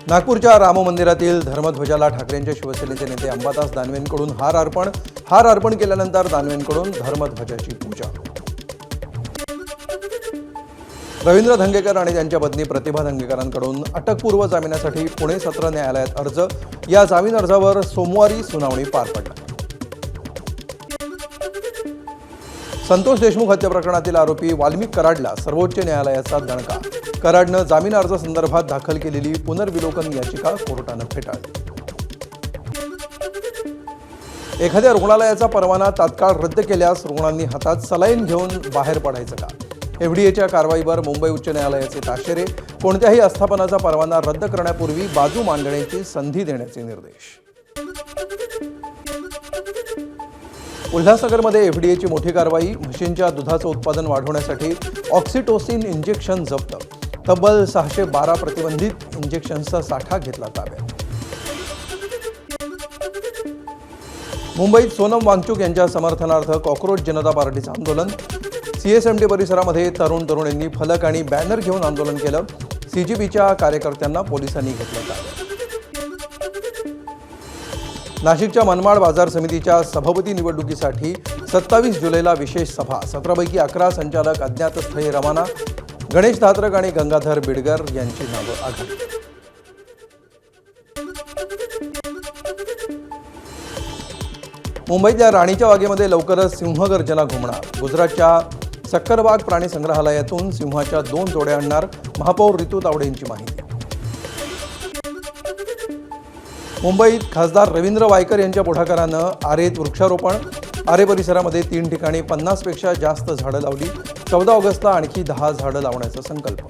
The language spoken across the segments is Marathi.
नागपूरच्या राम मंदिरातील धर्मध्वजाला ठाकरेंचे शिवसेनेचे नेते अंबादास दानवेंकडून हार अर्पण केल्यानंतर दानवेंकडून धर्मध्वजाची पूजा। रवींद्र धंगेकर आणि त्यांच्या पत्नी प्रतिभा धंगेकरांकडून अटकपूर्व जामिनासाठी पुणे सत्र न्यायालयात अर्ज। या जामीन अर्जावर सोमवारी सुनावणी पार पडली। संतोष देशमुख हत्या प्रकरणातील आरोपी वाल्मिक कराडला सर्वोच्च न्यायालयाचा दणका। कराडनं जामीन अर्जासंदर्भात दाखल केलेली पुनर्विलोकन याचिका कोर्टानं फेटाळली। एखाद्या रुग्णालयाचा परवाना तात्काळ रद्द केल्यास रुग्णांनी हातात सलाईन घेऊन बाहेर पडायचं का? एफडीएच्या कारवाईवर मुंबई उच्च न्यायालयाचे ताशेरे। कोणत्याही आस्थापनाचा परवाना रद्द करण्यापूर्वी बाजू मांडण्याची संधी देण्याचे निर्देश। उल्हासनगरमध्ये एफडीएची मोठी कारवाई। म्हशींच्या दुधाचं उत्पादन वाढवण्यासाठी ऑक्सिटोसिन इंजेक्शन जप्त। तब्बल 612 प्रतिबंधित इंजेक्शनचा साठा घेतला ताब्यात। मुंबईत सोनम वांगचुक यांच्या समर्थनार्थ कॉकरोच जनता पार्टीचं आंदोलन। सीएसएमटी परिसरामध्ये तरुणांनी फलक आणि बॅनर घेऊन आंदोलन केलं। सीजीबीच्या कार्यकर्त्यांना पोलिसांनी घेतलं ताब्यात। नाशिकच्या मनमाड बाजार समितीच्या सभापती निवडणुकीसाठी 27 जुलैला विशेष सभा। 17 पैकी 11 संचालक अज्ञात स्थळी रवाना। गणेश धात्रक आणि गंगाधर बिडगर यांची नावं आघाडी। मुंबईतल्या राणीच्या बागेमध्ये लवकरच सिंहगर्जना घुमणार। गुजरातच्या सक्करबाग प्राणी संग्रहालयातून सिंहाच्या 2 जोड्या आणणार। महापौर रितू तावडे यांची माहिती। मुंबईत खासदार रवींद्र वायकर यांच्या पुढाकारानं आरेत वृक्षारोपण। आरे परिसरामध्ये 3 ठिकाणी 50 पेक्षा जास्त झाडं लावली। 14 ऑगस्टला आणखी 10 झाडं लावण्याचा संकल्प।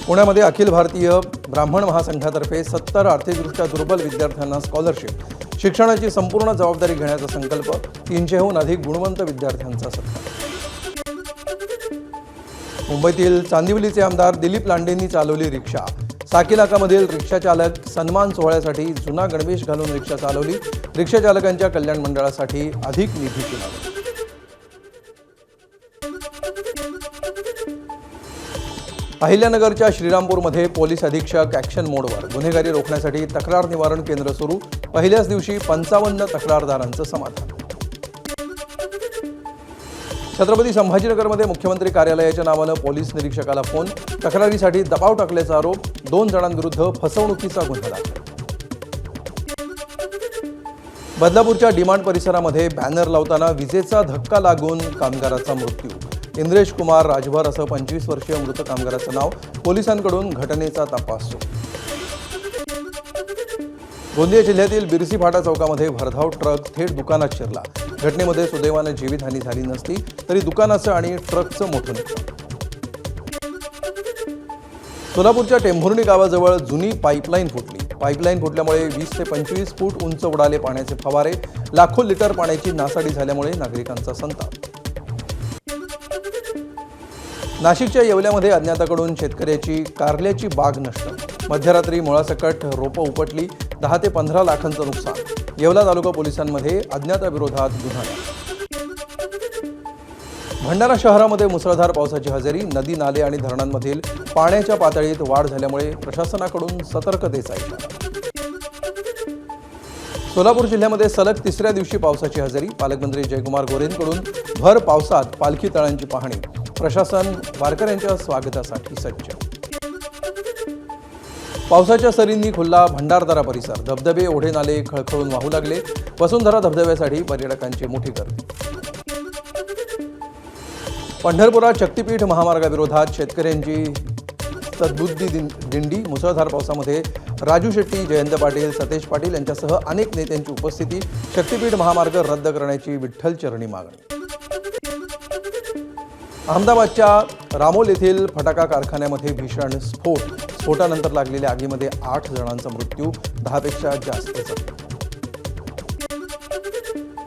पुण्यामध्ये अखिल भारतीय ब्राह्मण महासंघातर्फे 70 आर्थिकदृष्ट्या दुर्बल विद्यार्थ्यांना स्कॉलरशिप। शिक्षणाची संपूर्ण जबाबदारी घेण्याचा संकल्प। 300हून अधिक गुणवंत विद्यार्थ्यांचा सत्कार। मुंबईतील चांदिवलीचे आमदार दिलीप लांडेंनी चालवली रिक्षा। साकीनाकामधील रिक्षाचालक सन्मान सोहळ्यासाठी जुना गणवेश घालून रिक्षा चालवली। रिक्षाचालकांच्या कल्याण मंडळासाठी अधिक निधीची मागणी। अहिल्यानगरच्या श्रीरामपूरमध्ये पोलीस अधीक्षक ॲक्शन मोडवर। गुन्हेगारी रोखण्यासाठी तक्रार निवारण केंद्र सुरू। पहिल्याच दिवशी 55 तक्रारदारांचं समाधान। छत्रपती संभाजीनगरमध्ये मुख्यमंत्री कार्यालयाच्या नावानं पोलीस निरीक्षकाला फोन। तक्रारीसाठी दबाव टाकल्याचा आरोप। 2 जणांविरुद्ध फसवणुकीचा गुन्हा दाखल। बदलापूरच्या डिमांड परिसरामध्ये बॅनर लावताना विजेचा धक्का लागून कामगाराचा मृत्यू। इंद्रेश कुमार राजभर असं 25 वर्षीय मृत कामगाराचं नाव। पोलिसांकडून घटनेचा तपास सुरू। गोंदिया जिल्ह्यातील बिरसी फाटा चौकामध्ये भरधाव ट्रक थेट दुकानात शिरला। घटनेमध्ये सुदैवानं जीवितहानी झाली नसली तरी दुकानाचं आणि ट्रकचं मोठं नुकसान। सोलापूरच्या टेंभुर्णी गावाजवळ जुनी पाईपलाईन फुटली। पाईपलाईन फुटल्यामुळे 20 ते 25 फूट उंच उडाले पाण्याचे फवारे। लाखो लिटर पाण्याची नासाडी झाल्यामुळे नागरिकांचा संताप। नाशिकच्या येवल्यामध्ये अज्ञाताकडून शेतकऱ्याची कारल्याची बाग नष्ट। मध्यरात्री मुळासकट रोपं उपटली। 10 ते 15 लाखांचं नुकसान। येवला तालुका पोलिसांमध्ये अज्ञाताविरोधात गुन्हा दाखल। भंडारा शहरामध्ये मुसळधार पावसाची हजेरी। नदी नाले आणि धरणांमधील पाण्याच्या पातळीत वाढ झाल्यामुळे प्रशासनाकडून सतर्कतेचा इशारा। सोलापूर जिल्ह्यामध्ये सलग 3ऱ्या दिवशी पावसाची हजेरी। पालकमंत्री जयकुमार गोरेंकडून भर पावसात पालखी तळांची पाहणी। प्रशासन वारकऱ्यांच्या स्वागतासाठी सज्ज। पावसाच्या सरींनी खुलला भंडारदरा परिसर। धबधबे ओढे नाले खळखळून वाहू लागले। वसुंधरा धबधब्यासाठी पर्यटकांची मोठी गर्दी। पंढरपुरात शक्तीपीठ महामार्गाविरोधात शेतकऱ्यांची सद्बुद्धी दिंडी। मुसळधार पावसामध्ये राजू शेट्टी, जयंत पाटील, सतेज पाटील यांच्यासह अनेक नेत्यांची उपस्थिती। शक्तीपीठ महामार्ग रद्द करण्याची विठ्ठल चरणी मागणी। अहमदाबादच्या रामोल येथील फटाका कारखान्यामध्ये भीषण स्फोटानंतर लागलेल्या आगीमध्ये 8 जणांचा मृत्यू, 10 पेक्षा जास्त जखमी।